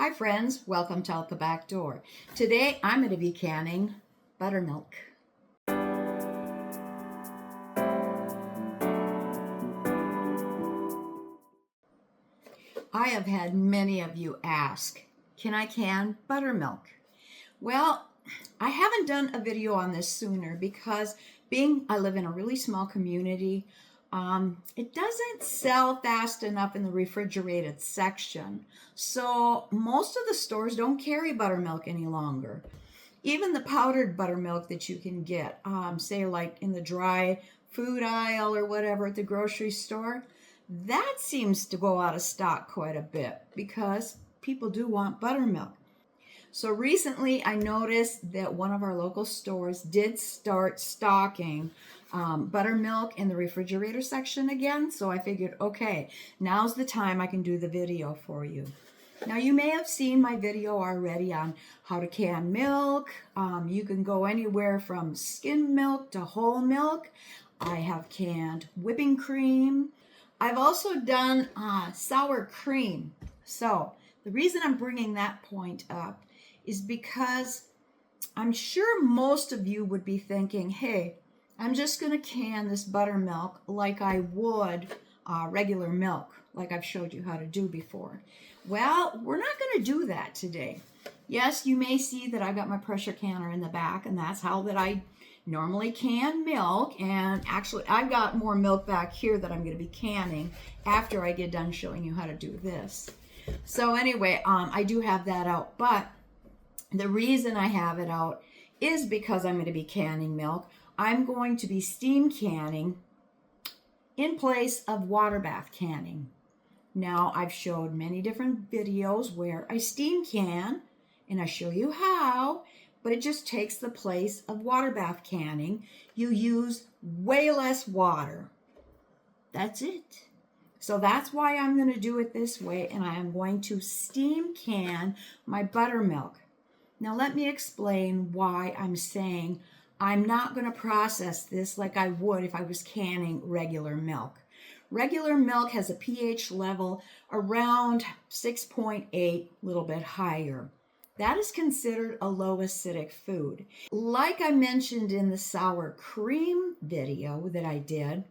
Hi friends, welcome to Out the Back Door. Today I'm going to be canning buttermilk. I have had many of you ask, can I can buttermilk? Well, I haven't done a video on this sooner because I live in a really small community, it doesn't sell fast enough in the refrigerated section. So most of the stores don't carry buttermilk any longer. Even the powdered buttermilk that you can get, say like in the dry food aisle or whatever at the grocery store, that seems to go out of stock quite a bit because people do want buttermilk. So recently I noticed that one of our local stores did start stocking buttermilk in the refrigerator section again. So I figured, okay, now's the time I can do the video for you. Now you may have seen my video already on how to can milk. You can go anywhere from skim milk to whole milk. I have canned whipping cream. I've also done sour cream. So the reason I'm bringing that point up is because I'm sure most of you would be thinking, hey, I'm just going to can this buttermilk like I would regular milk, like I've showed you how to do before. Well, we're not going to do that today. Yes, you may see that I've got my pressure canner in the back, and that's how that I normally can milk. And actually, I've got more milk back here that I'm going to be canning after I get done showing you how to do this. So anyway, I do have that out, but the reason I have it out is because I'm going to be canning milk. I'm going to be steam canning in place of water bath canning. Now, I've showed many different videos where I steam can, and I show you how, but it just takes the place of water bath canning. You use way less water. That's it. So that's why I'm going to do it this way, and I am going to steam can my buttermilk. Now let me explain why I'm saying I'm not going to process this like I would if I was canning regular milk. Regular milk has a pH level around 6.8, a little bit higher. That is considered a low acidic food. Like I mentioned in the sour cream video that I did,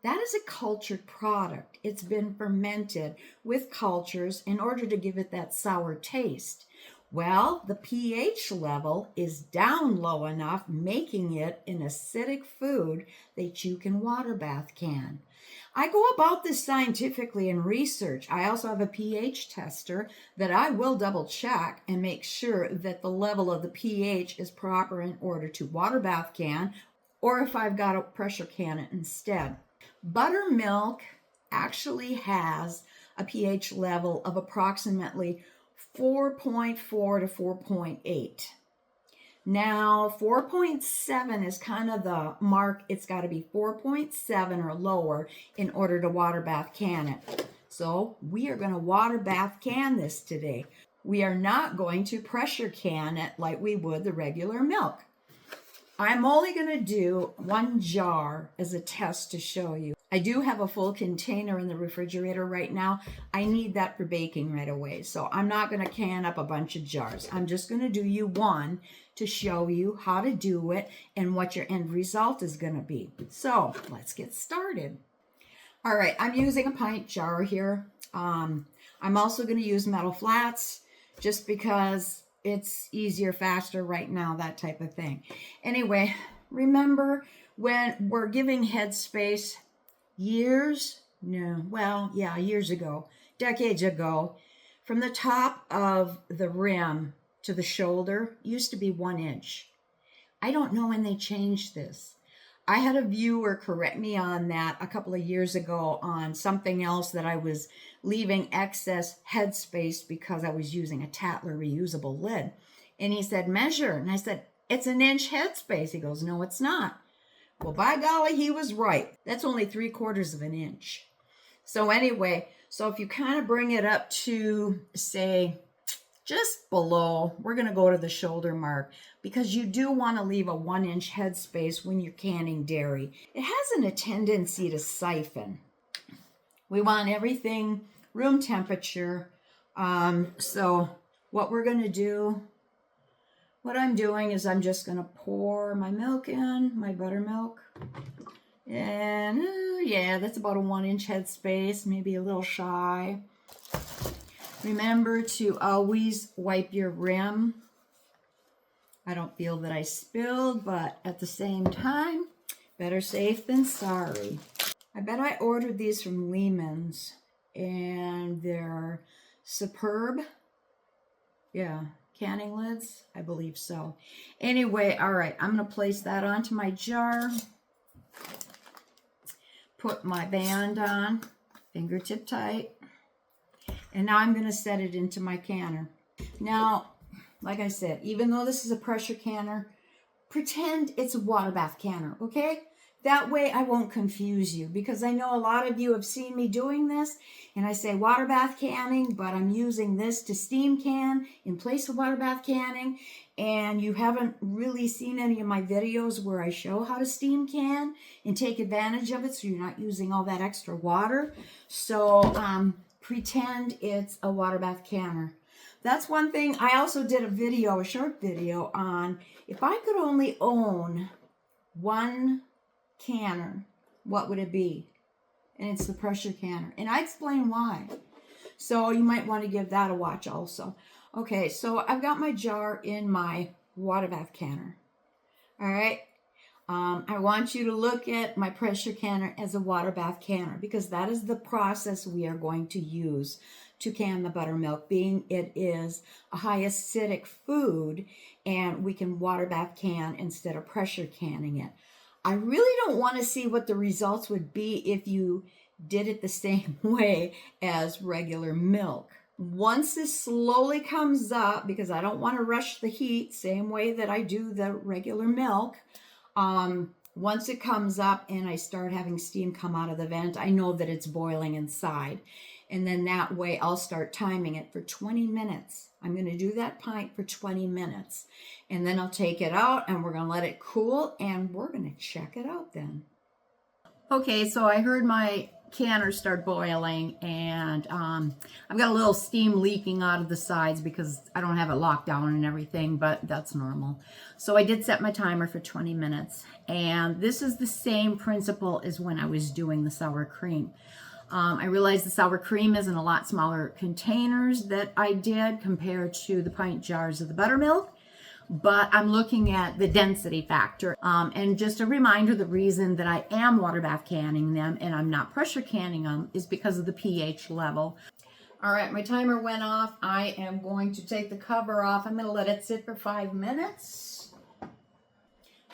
that is a cultured product. It's been fermented with cultures in order to give it that sour taste. Well, the pH level is down low enough, making it an acidic food that you can water bath can. I go about this scientifically in research. I also have a pH tester that I will double check and make sure that the level of the pH is proper in order to water bath can, or if I've got to pressure can it instead. Buttermilk actually has a pH level of approximately 4.4 to 4.8. Now, 4.7 is kind of the mark. It's got to be 4.7 or lower in order to water bath can it. So we are going to water bath can this today. We are not going to pressure can it like we would the regular milk. I'm only going to do one jar as a test to show you. I do have a full container in the refrigerator right now. I need that for baking right away. So I'm not going to can up a bunch of jars. I'm just going to do you one to show you how to do it and what your end result is going to be. So let's get started. All right, I'm using a pint jar here. I'm also going to use metal flats just because it's easier, faster right now, that type of thing. Anyway, remember when we're giving headspace years ago, decades ago, from the top of the rim to the shoulder used to be 1 inch. I don't know when they changed this. I had a viewer correct me on that a couple of years ago on something else that I was leaving excess headspace because I was using a Tatler reusable lid. And he said, measure. And I said, it's 1 inch headspace. He goes, no, it's not. Well, by golly, he was right. That's only 3/4 of an inch. So anyway, so if you kind of bring it up to, say, just below, we're going to go to the shoulder mark because you do want to leave a 1 inch headspace when you're canning dairy. It has a tendency to siphon. We want everything room temperature. So what we're going to do, what I'm doing is I'm just going to pour my milk in, my buttermilk. And yeah, that's about a 1-inch headspace, maybe a little shy. Remember to always wipe your rim. I don't feel that I spilled, but at the same time, better safe than sorry. I bet I ordered these from Lehman's, and they're superb. Yeah, canning lids, I believe so. Anyway, all right, I'm going to place that onto my jar. Put my band on, fingertip tight. And now I'm going to set it into my canner. Now, like I said, even though this is a pressure canner, pretend it's a water bath canner, okay? That way I won't confuse you, because I know a lot of you have seen me doing this, and I say water bath canning, but I'm using this to steam can in place of water bath canning, and you haven't really seen any of my videos where I show how to steam can and take advantage of it so you're not using all that extra water. So pretend it's a water bath canner. That's one thing. I also did a video, a short video on if I could only own one canner, what would it be? And it's the pressure canner. And I explain why. So you might want to give that a watch also. Okay, so I've got my jar in my water bath canner. All right. I want you to look at my pressure canner as a water bath canner, because that is the process we are going to use to can the buttermilk, being it is a high acidic food, and we can water bath can instead of pressure canning it. I really don't want to see what the results would be if you did it the same way as regular milk. Once this slowly comes up, because I don't want to rush the heat, same way that I do the regular milk, once it comes up and I start having steam come out of the vent, I know that it's boiling inside. And then that way I'll start timing it for 20 minutes. I'm going to do that pint for 20 minutes. And then I'll take it out and we're going to let it cool and we're going to check it out then. Okay, so I heard my canner start boiling, and I've got a little steam leaking out of the sides because I don't have it locked down and everything, but that's normal. So I did set my timer for 20 minutes, and this is the same principle as when I was doing the sour cream. I realized the sour cream is in a lot smaller containers that I did compared to the pint jars of the buttermilk. But I'm looking at the density factor. And just a reminder, the reason that I am water bath canning them and I'm not pressure canning them is because of the pH level. All right, my timer went off. I am going to take the cover off. I'm going to let it sit for 5 minutes.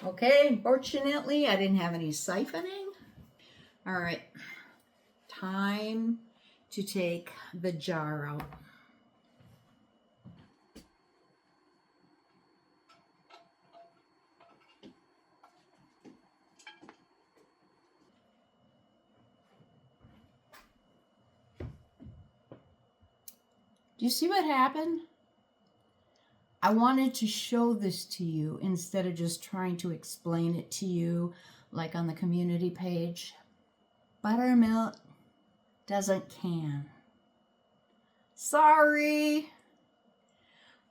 Okay, unfortunately, I didn't have any siphoning. All right, time to take the jar out. Do you see what happened? I wanted to show this to you instead of just trying to explain it to you like on the community page. Buttermilk doesn't can. Sorry.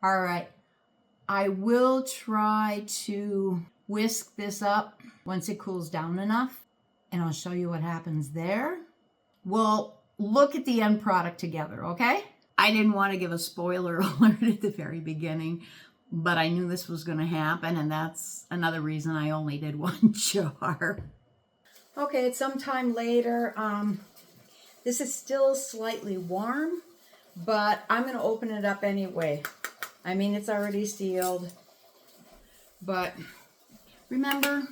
All right. I will try to whisk this up once it cools down enough, and I'll show you what happens there. We'll look at the end product together, okay? I didn't want to give a spoiler alert at the very beginning, but I knew this was going to happen, and that's another reason I only did one jar. Okay, it's sometime later. This is still slightly warm, but I'm going to open it up anyway. I mean, it's already sealed, but remember,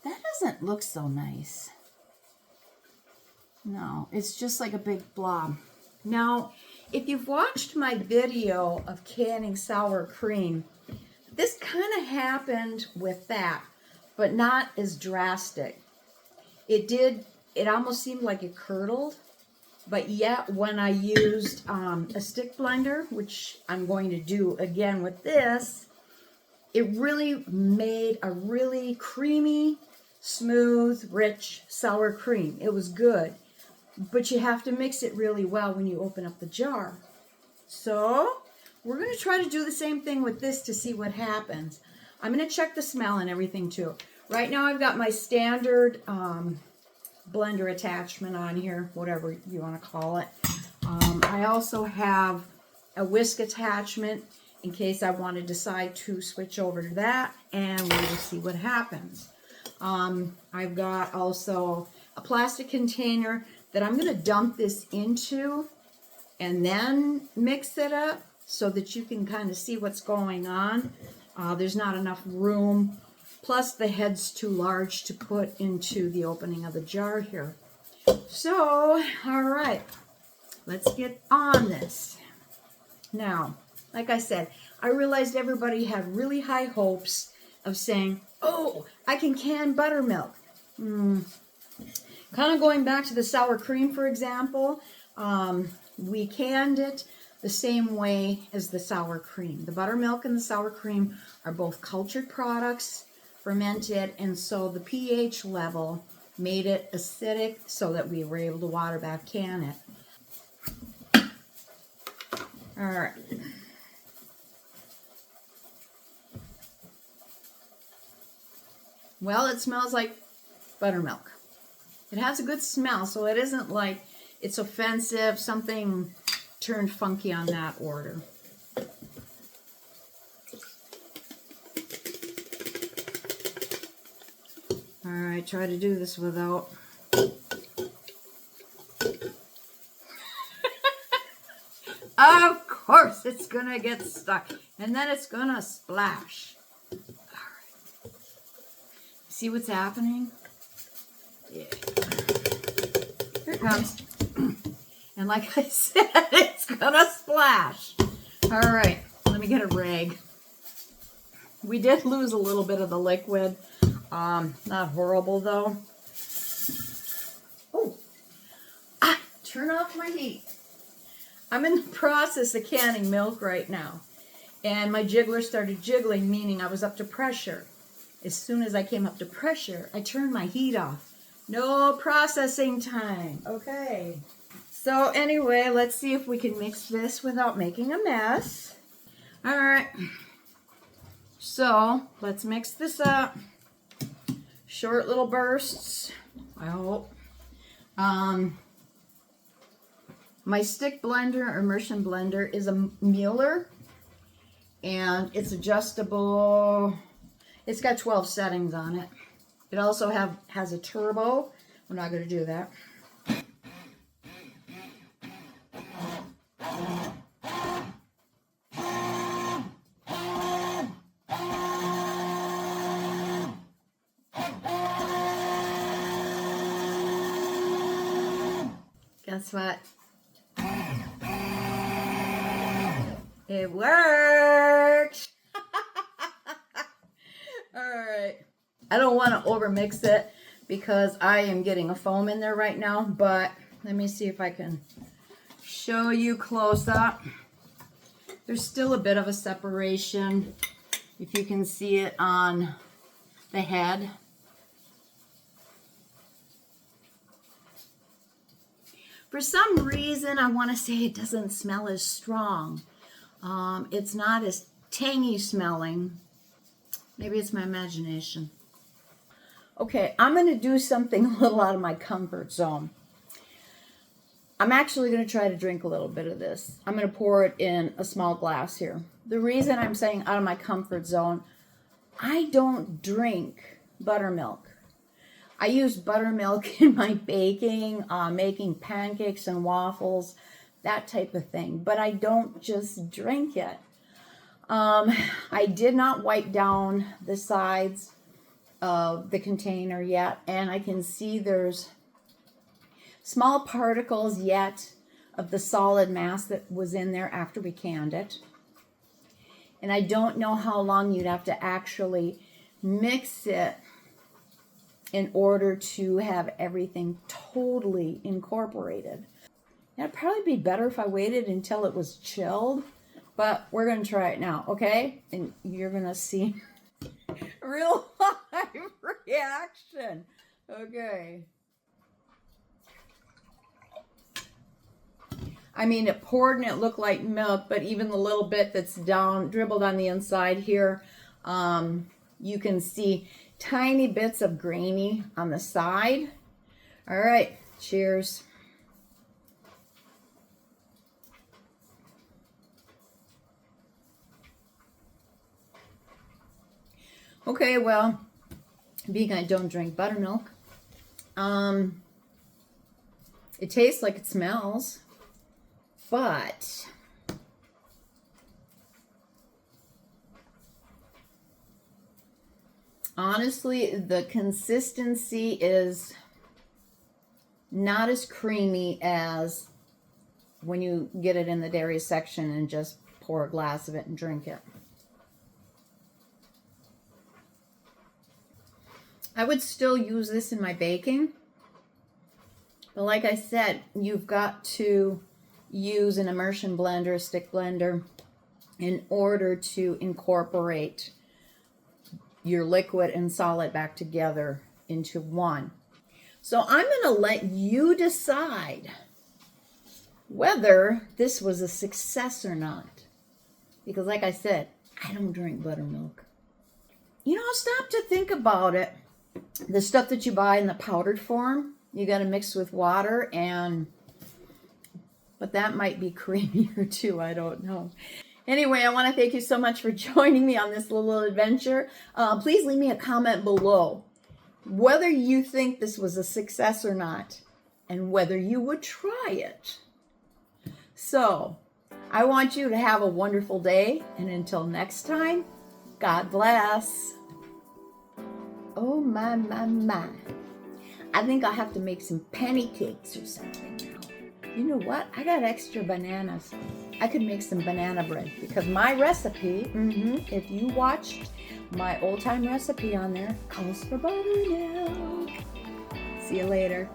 that doesn't look so nice. No, it's just like a big blob. Now, if you've watched my video of canning sour cream, this kind of happened with that, but not as drastic. It almost seemed like it curdled, but yet when I used a stick blender, which I'm going to do again with this, it really made a really creamy, smooth, rich sour cream. It was good. But you have to mix it really well when you open up the jar. So we're going to try to do the same thing with this to see what happens. I'm going to check the smell and everything too. Right now I've got my standard blender attachment on here, whatever you want to call it. I also have a whisk attachment in case I want to decide to switch over to that, and we will see what happens. I've got also a plastic container that I'm going to dump this into and then mix it up so that you can kind of see what's going on. There's not enough room, plus the head's too large to put into the opening of the jar here. So, all right, let's get on this. Now, like I said, I realized everybody had really high hopes of saying, oh, I can can buttermilk. Kind of going back to the sour cream, for example, we canned it the same way as the sour cream. The buttermilk and the sour cream are both cultured products, fermented, and so the pH level made it acidic so that we were able to water bath can it. All right. Well, it smells like buttermilk. It has a good smell, so it isn't like it's offensive, something turned funky on that order. All right, try to do this without. Of course, it's gonna get stuck, and then it's gonna splash. All right. See what's happening? Yeah. Here it comes. And like I said, it's gonna splash. All right, let me get a rag. We did lose a little bit of the liquid. Not horrible though. Oh, turn off my heat. I'm in the process of canning milk right now. And my jiggler started jiggling, meaning I was up to pressure. As soon as I came up to pressure, I turned my heat off. No processing time. Okay. So anyway, let's see if we can mix this without making a mess. All right. So let's mix this up. Short little bursts, I hope. My stick blender, or immersion blender, is a Mueller, and it's adjustable. It's got 12 settings on it. It also has a turbo. We're not going to do that. Guess what? It worked! Alright. I don't want to overmix it because I am getting a foam in there right now, but let me see if I can show you close up. There's still a bit of a separation, if you can see it on the head. For some reason, I want to say it doesn't smell as strong. It's not as tangy smelling. Maybe it's my imagination. Okay, I'm going to do something a little out of my comfort zone. I'm actually going to try to drink a little bit of this. I'm going to pour it in a small glass here. The reason I'm saying out of my comfort zone, I don't drink buttermilk. I use buttermilk in my baking, making pancakes and waffles, that type of thing. But I don't just drink it. I did not wipe down the sides of the container yet, and I can see there's small particles yet of the solid mass that was in there after we canned it. And I don't know how long you'd have to actually mix it in order to have everything totally incorporated. It'd probably be better if I waited until it was chilled, but we're going to try it now, okay? And you're going to see real live reaction. Okay. I mean, it poured and it looked like milk, but even the little bit that's down, dribbled on the inside here, you can see tiny bits of grainy on the side. All right, cheers. Okay, well, being I don't drink buttermilk, it tastes like it smells, but honestly, the consistency is not as creamy as when you get it in the dairy section and just pour a glass of it and drink it. I would still use this in my baking, but like I said, you've got to use an immersion blender, a stick blender, in order to incorporate your liquid and solid back together into one. So I'm going to let you decide whether this was a success or not. Because like I said, I don't drink buttermilk. You know, stop to think about it. The stuff that you buy in the powdered form, you got to mix with water, but that might be creamier too. I don't know. Anyway, I want to thank you so much for joining me on this little adventure. Please leave me a comment below whether you think this was a success or not, and whether you would try it. So, I want you to have a wonderful day, and until next time, God bless. Oh my, my, my. I think I'll have to make some pancakes or something now. You know what? I got extra bananas. I could make some banana bread because my recipe, if you watched my old time recipe on there, calls for buttermilk. See you later.